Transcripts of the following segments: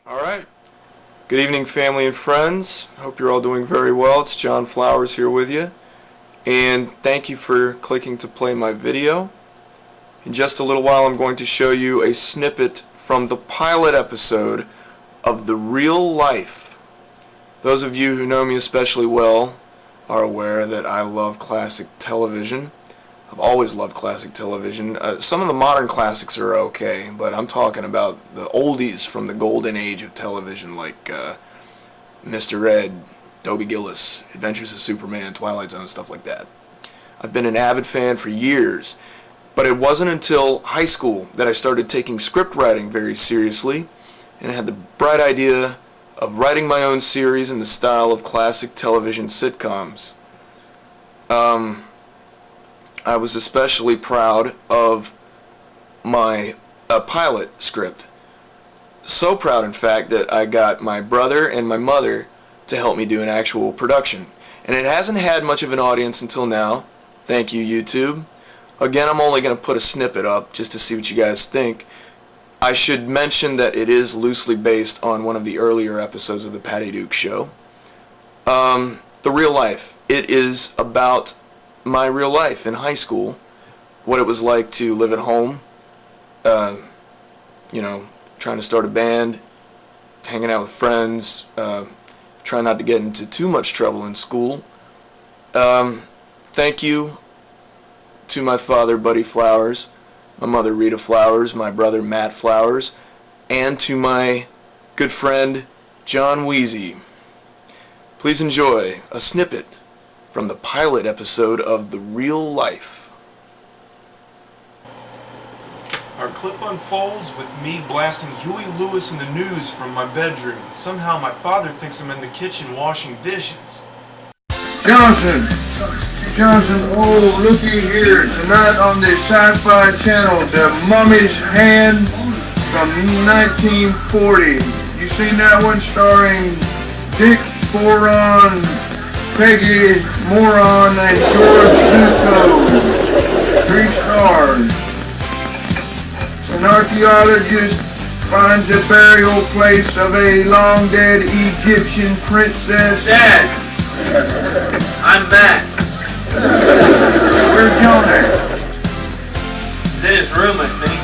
Alright, good evening family and friends. Hope you're all doing very well. It's John Flowers here with you, and thank you for clicking to play my video. In just a little while I'm going to show you a snippet from the pilot episode of The Real Life. Those of you who know me especially well are aware that I love classic television. I've always loved classic television. Some of the modern classics are okay, but I'm talking about the oldies from the golden age of television, like Mr. Ed, Dobie Gillis, Adventures of Superman, Twilight Zone, stuff like that. I've been an avid fan for years, but it wasn't until high school that I started taking script writing very seriously, and I had the bright idea of writing my own series in the style of classic television sitcoms. I was especially proud of my pilot script. So proud, in fact, that I got my brother and my mother to help me do an actual production. And it hasn't had much of an audience until now. Thank you, YouTube. Again, I'm only going to put a snippet up just to see what you guys think. I should mention that it is loosely based on one of the earlier episodes of the Patty Duke Show. The Real Life. It is about my real life in high school, what it was like to live at home, trying to start a band, hanging out with friends, trying not to get into too much trouble in school. Thank you to my father, Buddy Flowers, my mother, Rita Flowers, my brother, Matt Flowers, and to my good friend, John Wheezy. Please enjoy a snippet from the pilot episode of The Real Life. Our clip unfolds with me blasting Huey Lewis in the news from my bedroom. Somehow my father thinks I'm in the kitchen washing dishes. Johnson, oh looky here, tonight on the Sci-Fi Channel, The Mummy's Hand from 1940. You seen that one starring Dick Boron, Peggy Moron, and George Zuko? 3 stars. An archaeologist finds a burial place of a long-dead Egyptian princess. Dad! I'm back. Where's John at? He's in his room, I think.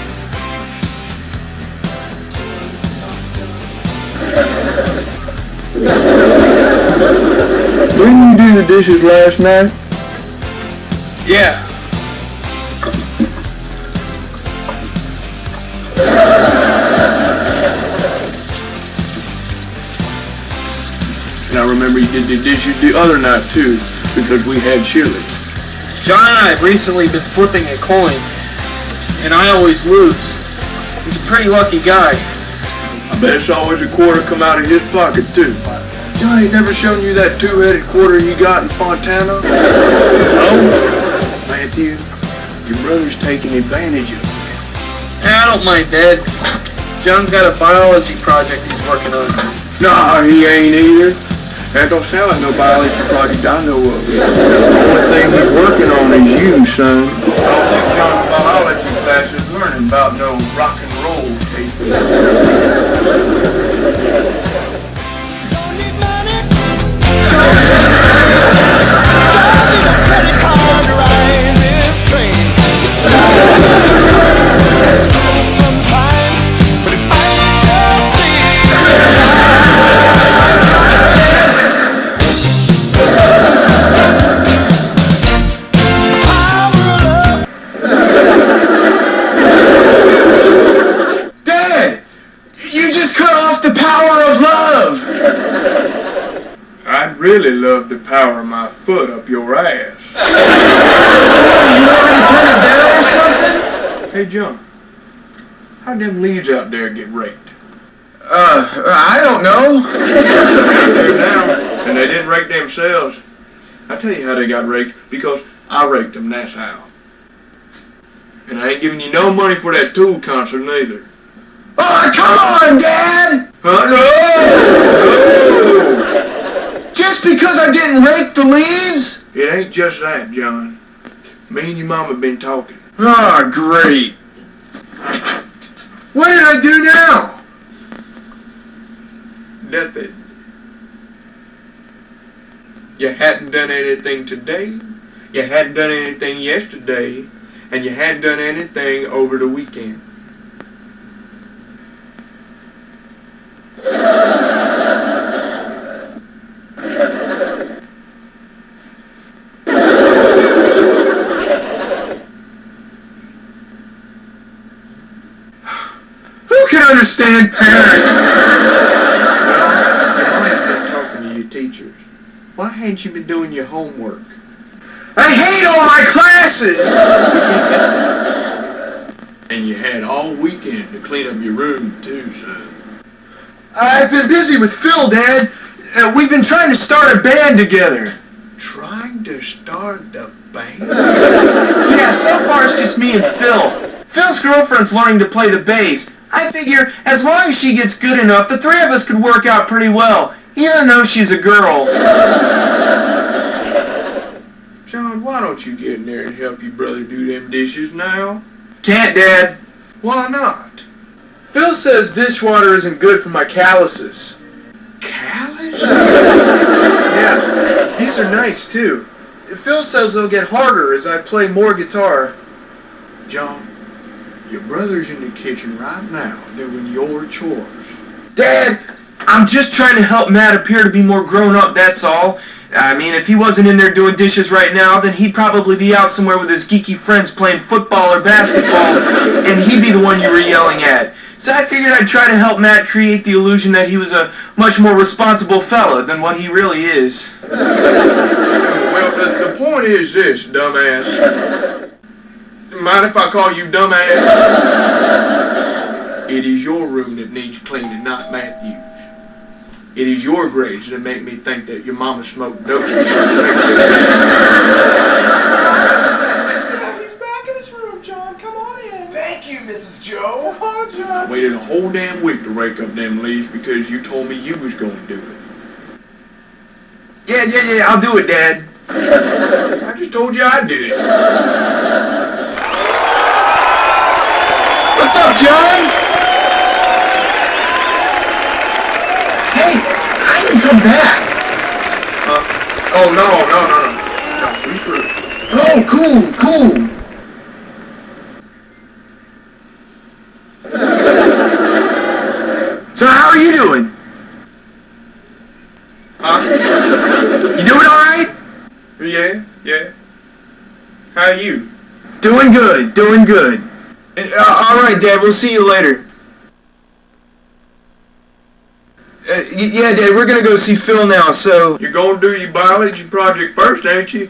Didn't you do the dishes last night? Yeah. And I remember you did the dishes the other night too, because we had chili. John and I have recently been flipping a coin, and I always lose. He's a pretty lucky guy. I bet it's always a quarter come out of his pocket too. John ain't never shown you that 2-headed quarter you got in Fontana? No? Matthew, your brother's taking advantage of you. I don't mind, Dad. John's got a biology project he's working on. Nah, he ain't either. That don't sound like no biology project I know of. The only thing he's working on is you, son. I don't think John's biology class is learning about no rock and roll tape. I'd really love to power my foot up your ass. You want me to turn it down or something? Hey, John, how'd them leaves out there get raked? I don't know. They're there now, and they didn't rake themselves. I tell you how they got raked, because I raked them, that's how. And I ain't giving you no money for that Tool concert neither. Oh, come on, Dad! Huh? No! Just because I didn't rake the leaves? It ain't just that, John. Me and your mama been talking. Ah, great. What did I do now? You hadn't done anything today, you hadn't done anything yesterday, and you hadn't done anything over the weekend. Who can understand parents? Well, your mom's been talking to your teachers. Why hadn't you been doing your homework? I hate all my classes! And you had all weekend to clean up your room too, son. I've been busy with Phil, Dad. We've been trying to start a band together. Trying to start the band? Yeah, so far it's just me and Phil. Phil's girlfriend's learning to play the bass. I figure as long as she gets good enough, the three of us could work out pretty well, even though she's a girl. John, why don't you get in there and help your brother do them dishes now? Can't, Dad. Why not? Phil says dishwater isn't good for my calluses. Callous? Yeah, these are nice too. Phil says they'll get harder as I play more guitar. John, your brother's in the kitchen right now doing your chores. Dad, I'm just trying to help Matt appear to be more grown up, that's all. I mean, if he wasn't in there doing dishes right now, then he'd probably be out somewhere with his geeky friends playing football or basketball, and he'd be the one you were yelling at. So I figured I'd try to help Matt create the illusion that he was a much more responsible fella than what he really is. Well, the point is this, dumbass. Mind if I call you dumbass? It is your room that needs cleaning, not Matthew's. It is your grades that make me think that your mama smoked dope. Yeah, he's back in his room, John. Come on in. Thank you, Mrs. Joe. Oh, John. I waited a whole damn week to rake up them leaves because you told me you was going to do it. Yeah, I'll do it, Dad. I just told you I did it. What's up, John? Hey, I didn't come back. Oh, no. No, we through. Oh, cool. So how are you doing? Huh? You doing all right? Yeah. How are you? Doing good. All right, Dad, we'll see you later. Yeah, Dad, we're gonna go see Phil now, so... You're going to do your biology project first, ain't you?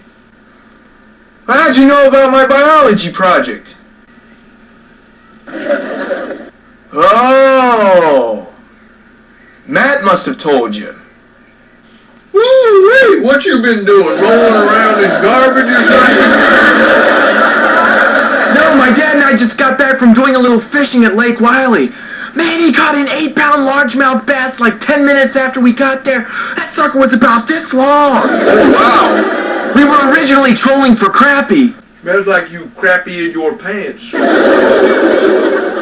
How'd you know about my biology project? Oh! Matt must have told you. Woo-wee! What you been doing? Rolling around in garbage or something? No, my dad and I just got back from doing a little fishing at Lake Wiley. Man, he caught an 8-pound largemouth bass like 10 minutes after we got there. That sucker was about this long. Oh, wow. We were originally trolling for crappie. Smells like you crappy in your pants.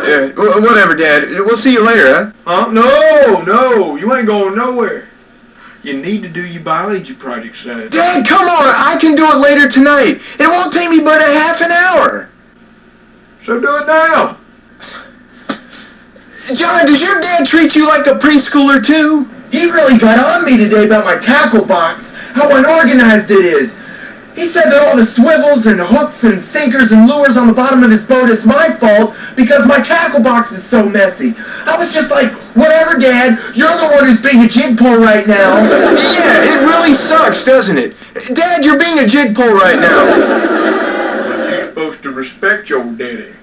Yeah, whatever, Dad. We'll see you later, huh? Huh? No, you ain't going nowhere. You need to do your biology project, son. Dad, come on. I can do it later tonight. It won't take me but a half an hour. So do it now. John, does your dad treat you like a preschooler too? He really got on me today about my tackle box, how unorganized it is. He said that all the swivels and hooks and sinkers and lures on the bottom of his boat is my fault because my tackle box is so messy. I was just like, whatever, Dad, you're the one who's being a jig pole right now. Yeah, it really sucks, doesn't it? Dad, you're being a jig pole right now. But you're supposed to respect your daddy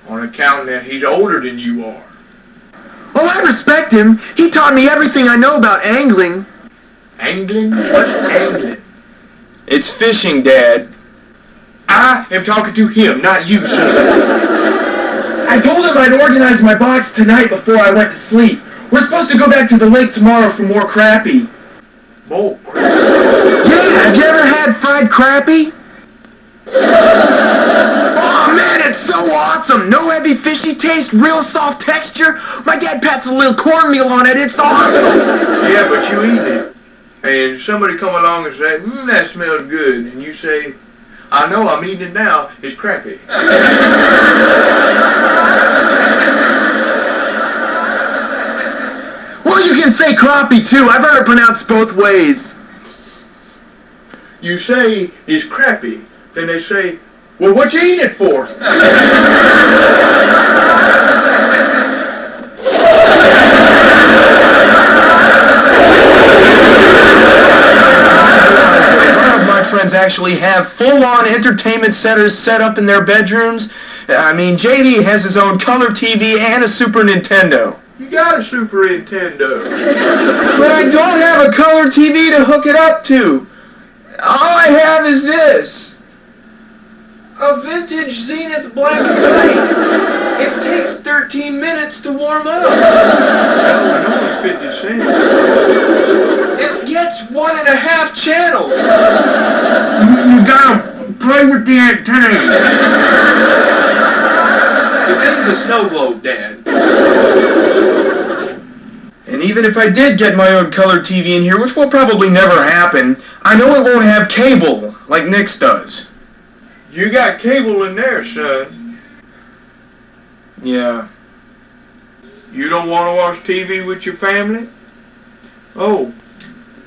on account that he's older than you are. Oh, I respect him. He taught me everything I know about angling. Angling? What's angling? It's fishing, Dad. I am talking to him, not you, son. I told him I'd organize my box tonight before I went to sleep. We're supposed to go back to the lake tomorrow for more crappie. More crap. Yeah, have you ever had fried crappie? Oh man, it's so awesome! No heavy fishy taste, real soft texture. My dad pats a little cornmeal on it, it's awesome! Yeah, but you eat it. and somebody come along and say, that smells good, and you say, I know, I'm eating it now, it's crappy. Well, you can say crappie too. I've heard it pronounced both ways. You say it's crappy, then they say, well, what you eating it for? Friends actually have full-on entertainment centers set up in their bedrooms. I mean, JD has his own color TV and a Super Nintendo. You got a Super Nintendo. But I don't have a color TV to hook it up to. All I have is this. A vintage Zenith black and white. It takes 13 minutes to warm up. That was only 50 cents. It gets 1.5 channels. You gotta play with the antenna. The thing's a snow globe, Dad. And even if I did get my own color TV in here, which will probably never happen, I know it won't have cable like Nick's does. You got cable in there, son. Yeah. You don't want to watch TV with your family? Oh,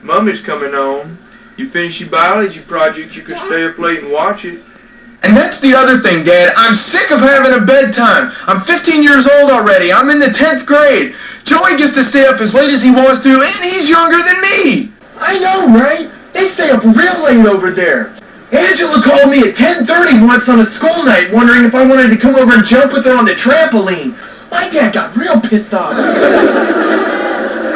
Mommy's coming home. You finish your biology project, you could stay up late and watch it. And that's the other thing, Dad. I'm sick of having a bedtime. I'm 15 years old already. I'm in the 10th grade. Joey gets to stay up as late as he wants to, and he's younger than me. I know, right? They stay up real late over there. Angela called me at 10:30 once on a school night, wondering if I wanted to come over and jump with her on the trampoline. My dad got real pissed off.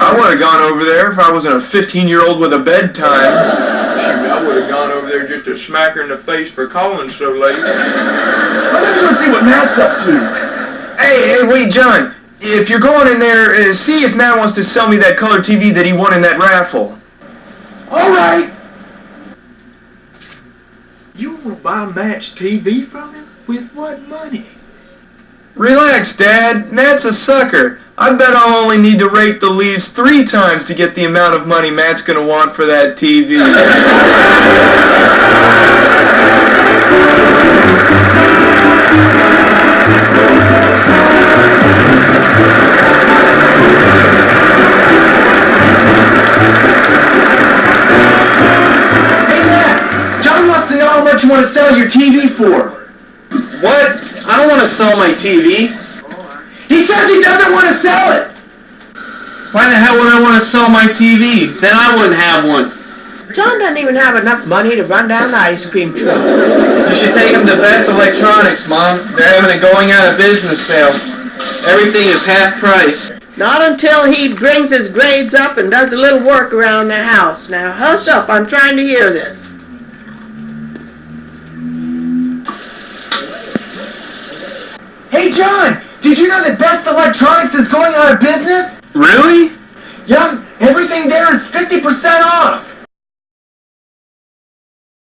I would have gone over there if I wasn't a 15-year-old with a bedtime. Shoot, I would have gone over there just to smack her in the face for calling so late. I'm gonna go see what Matt's up to. Hey, wait, John. If you're going in there, see if Matt wants to sell me that color TV that he won in that raffle. All right. You want to buy Matt's TV from him? With what money? Relax, Dad. Matt's a sucker. I bet I'll only need to rake the leaves 3 times to get the amount of money Matt's gonna want for that TV. Hey, Matt! John wants to know how much you want to sell your TV for. What? I don't want to sell my TV. He says he doesn't want to sell it! Why the hell would I want to sell my TV? Then I wouldn't have one. John doesn't even have enough money to run down the ice cream truck. You should take him to Best Electronics, Mom. They're having a going out of business sale. Everything is half price. Not until he brings his grades up and does a little work around the house. Now hush up, I'm trying to hear this. Hey, John! Did you know that Best Electronics is going out of business? Really? Yeah, everything there is 50% off!